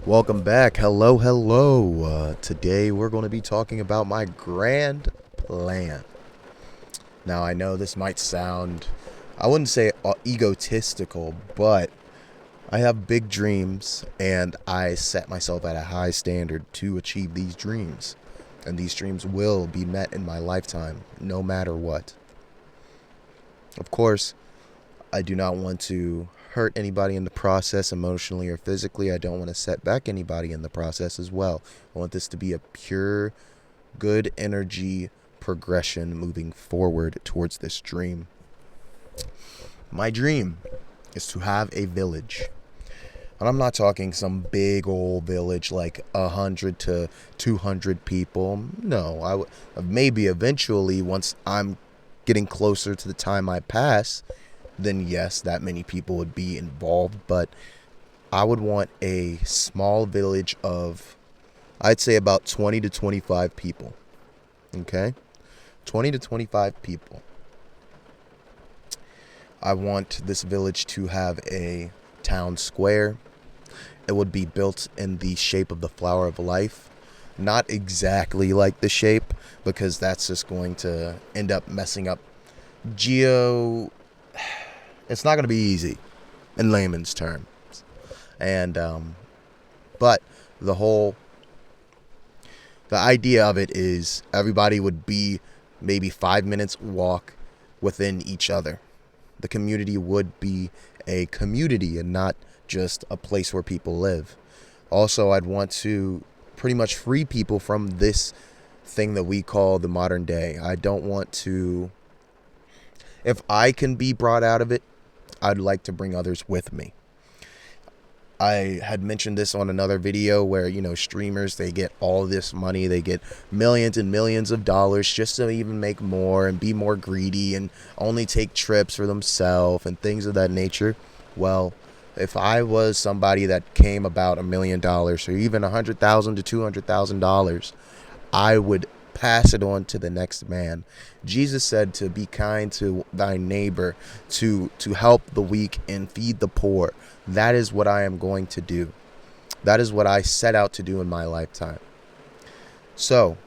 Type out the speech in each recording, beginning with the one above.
Welcome back. Hello. Today we're going to be talking about my grand plan. Now, I know this might sound, I wouldn't say egotistical, but I have big dreams and I set myself at a high standard to achieve these dreams. And these dreams will be met in my lifetime, no matter what. Of course, I do not want to hurt anybody in the process emotionally or physically. I don't want to set back anybody in the process as well. I want this to be a pure, good energy progression moving forward towards this dream. My dream is to have a village. And I'm not talking some big old village like 100 to 200 people. No, maybe eventually once I'm getting closer to the time I pass, then yes, that many people would be involved. But I would want a small village of, I'd say about 20 to 25 people. Okay? 20 to 25 people. I want this village to have a town square. It would be built in the shape of the flower of life. Not exactly like the shape, because that's just going to end up messing up geo. It's not going to be easy in layman's terms. And, but the idea of it is everybody would be maybe 5 minutes walk within each other. The community would be a community and not just a place where people live. Also, I'd want to pretty much free people from this thing that we call the modern day. I don't want to, if I can be brought out of it, I'd like to bring others with me. I had mentioned this on another video where, streamers, they get all this money. They get millions and millions of dollars just to even make more and be more greedy and only take trips for themselves and things of that nature. Well, if I was somebody that came about $1 million or even $100,000 to $200,000, I would pass it on to the next man. Jesus said to be kind to thy neighbor, to help the weak and feed the poor. That is what I am going to do. That is what I set out to do in my lifetime. So,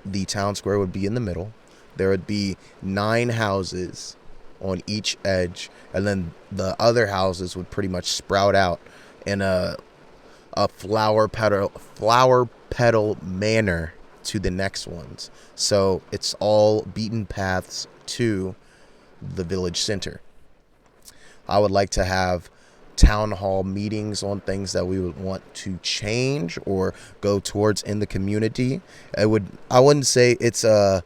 the town square would be in the middle. There would be 9 houses on each edge, and then the other houses would pretty much sprout out in a flower petal manner to the next ones. So it's all beaten paths to the village center. I would like to have town hall meetings on things that we would want to change or go towards in the community. I wouldn't say it's a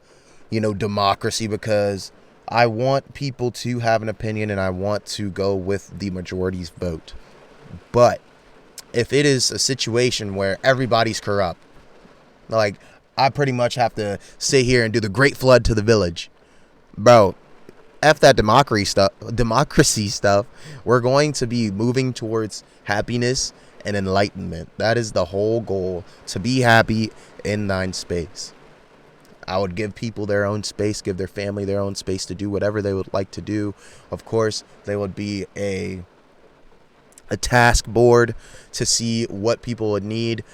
democracy, because I want people to have an opinion and I want to go with the majority's vote. But if it is a situation where everybody's corrupt, like I pretty much have to sit here and do the great flood to the village, bro, F that democracy stuff. We're going to be moving towards happiness and enlightenment. That is the whole goal, to be happy in thine space. I would give people their own space, give their family their own space to do whatever they would like to do. Of course, there would be a task board to see what people would need.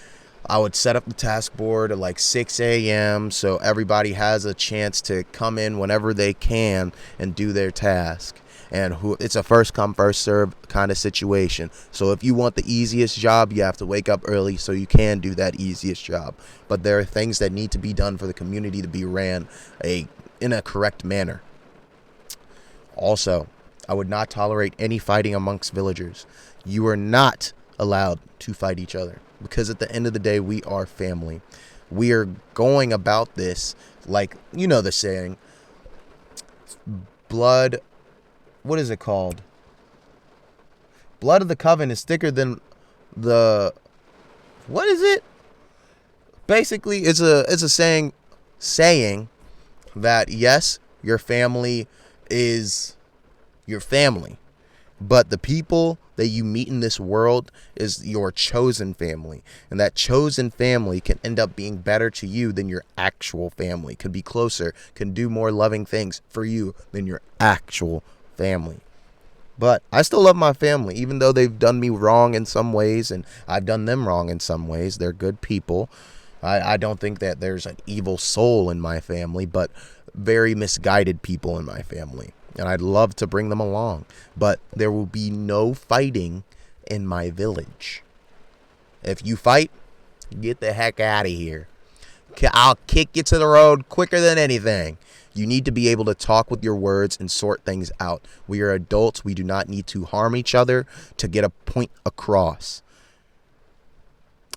I would set up the task board at like 6 a.m. so everybody has a chance to come in whenever they can and do their task. And it's a first come, first serve kind of situation. So if you want the easiest job, you have to wake up early so you can do that easiest job. But there are things that need to be done for the community to be ran in a correct manner. Also, I would not tolerate any fighting amongst villagers. You are not allowed to fight each other, because at the end of the day, we are family. We are going about this like, the saying, blood, what is it called? Blood of the coven is thicker than the, what is it? Basically, it's a saying that yes, your family is your family, but the people that you meet in this world is your chosen family. And that chosen family can end up being better to you than your actual family. Can be closer, can do more loving things for you than your actual family. But I still love my family, even though they've done me wrong in some ways and I've done them wrong in some ways. They're good people. I don't think that there's an evil soul in my family, but very misguided people in my family. And I'd love to bring them along. But there will be no fighting in my village. If you fight, get the heck out of here. I'll kick you to the road quicker than anything. You need to be able to talk with your words and sort things out. We are adults. We do not need to harm each other to get a point across.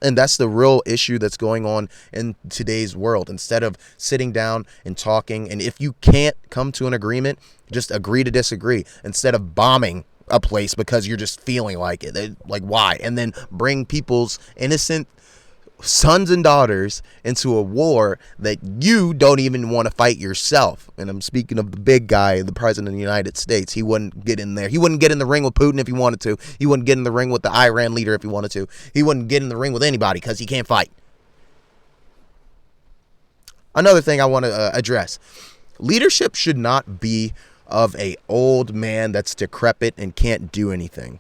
And that's the real issue that's going on in today's world. Instead of sitting down and talking, and if you can't come to an agreement, just agree to disagree. Instead of bombing a place because you're just feeling like it. Like, why? And then bring people's innocent sons and daughters into a war that you don't even want to fight yourself. And I'm speaking of the big guy, the president of the United States. He wouldn't get in there. He wouldn't get in the ring with Putin if he wanted to. He wouldn't get in the ring with the Iran leader if he wanted to. He wouldn't get in the ring with anybody because he can't fight. Another thing I want to address. Leadership should not be of a old man that's decrepit and can't do anything.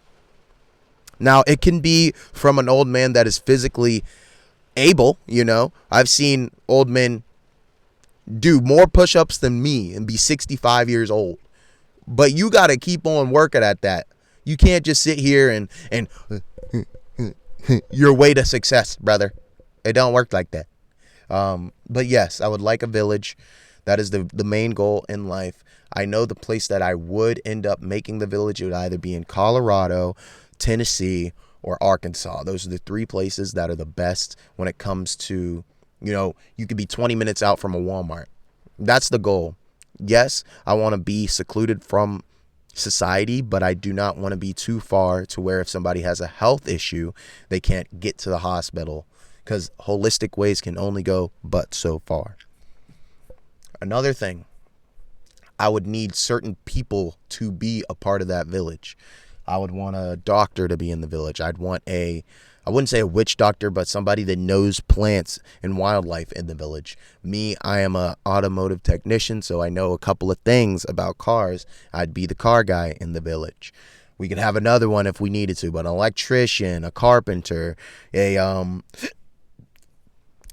Now, it can be from an old man that is physically able, I've seen old men do more push-ups than me and be 65 years old. But you got to keep on working at that. You can't just sit here and your way to success, brother. It don't work like that. But yes, I would like a village. That is the main goal in life. I know the place that I would end up making the village, it would either be in Colorado, Tennessee, or Arkansas. Those are the three places that are the best when it comes to, you could be 20 minutes out from a Walmart. That's the goal. Yes, I want to be secluded from society, but I do not want to be too far to where if somebody has a health issue, they can't get to the hospital, because holistic ways can only go but so far. Another thing, I would need certain people to be a part of that village. I would want a doctor to be in the village. I wouldn't say a witch doctor, but somebody that knows plants and wildlife in the village. Me, I am an automotive technician, so I know a couple of things about cars. I'd be the car guy in the village. We could have another one if we needed to, but an electrician, a carpenter,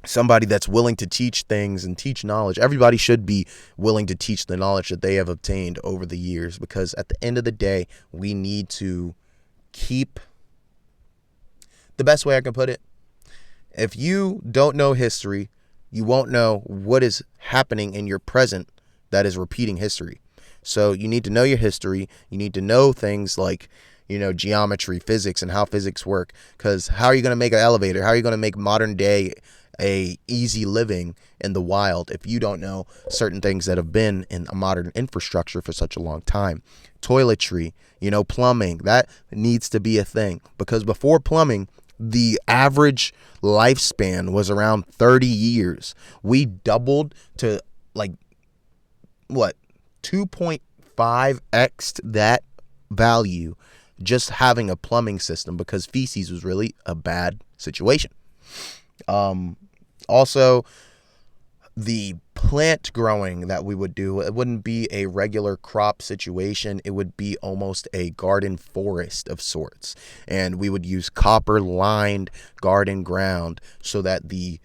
somebody that's willing to teach things and teach knowledge. Everybody should be willing to teach the knowledge that they have obtained over the years, because at the end of the day, we need to keep, the best way I can put it, if you don't know history, you won't know what is happening in your present that is repeating history. So you need to know your history. You need to know things like, geometry, physics, and how physics work. Because how are you going to make an elevator? How are you going to make modern day a easy living in the wild if you don't know certain things that have been in a modern infrastructure for such a long time? Toiletry, plumbing, that needs to be a thing, because before plumbing, the average lifespan was around 30 years. We doubled to 2.5x that value just having a plumbing system, because feces was really a bad situation. Also, the plant growing that we would do, it wouldn't be a regular crop situation. It would be almost a garden forest of sorts. And we would use copper lined garden ground so that the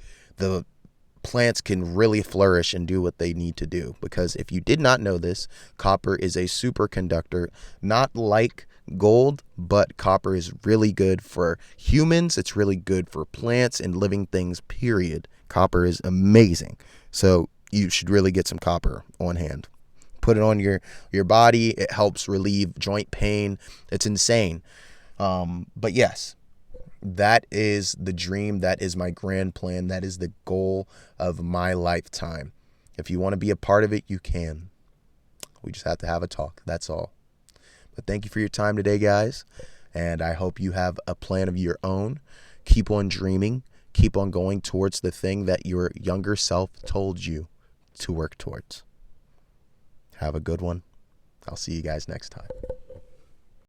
plants can really flourish and do what they need to do. Because if you did not know this, copper is a superconductor, not like gold, but copper is really good for humans. It's really good for plants and living things, period. Copper is amazing. So you should really get some copper on hand. Put it on your body. It helps relieve joint pain. It's insane. But yes, that is the dream. That is my grand plan. That is the goal of my lifetime. If you want to be a part of it, you can. We just have to have a talk. That's all. But thank you for your time today, guys. And I hope you have a plan of your own. Keep on dreaming. Keep on going towards the thing that your younger self told you to work towards. Have a good one. I'll see you guys next time.